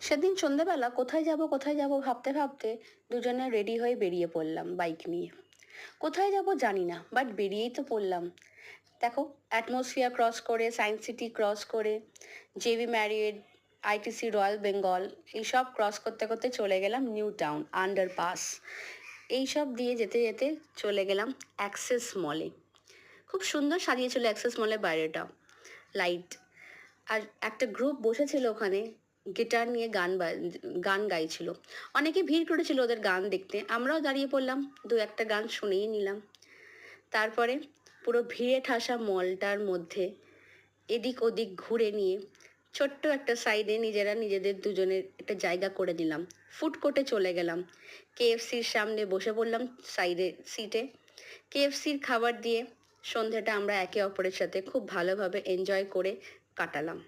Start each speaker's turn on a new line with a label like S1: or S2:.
S1: সেদিন সন্ধেবেলা কোথায় যাব ভাবতে ভাবতে দুজনে রেডি হয়ে বেরিয়ে পড়লাম বাইক নিয়ে। কোথায় যাব জানি না, বাট বেরিয়েই তো পড়লাম। দেখো, অ্যাটমসফিয়ার ক্রস করে, সায়েন্স সিটি ক্রস করে, JB Marriott, ITC royal Bengal, এইসব ক্রস করতে করতে চলে গেলাম নিউ টাউন আন্ডারপাস। এইসব দিয়ে যেতে যেতে চলে গেলাম অ্যাক্সেস মলে। খুব সুন্দর সাজিয়েছিল অ্যাক্সেস মলের বাইরেটা, লাইট। আর একটা গ্রুপ বসেছিল ওখানে, গিটার নিয়ে গান গাইছিল। অনেকে ভিড় করেছিল ওদের গান দেখতে, আমরাও দাঁড়িয়ে পড়লাম, দু একটা গান শুনেই নিলাম। তারপরে পুরো ভিড়ে ঠাসা মলটার মধ্যে এদিক ওদিক ঘুরে নিয়ে ছোট্ট একটা সাইডে নিজেদের দুজনের একটা জায়গা করে নিলাম। ফুড কোর্টে চলে গেলাম, কেএফসির সামনে বসে পড়লাম সাইডে সিটে। কেএফসির খাবার দিয়ে সন্ধ্যাটা আমরা একে অপরের সাথে খুব ভালোভাবে এনজয় করে কাটালাম।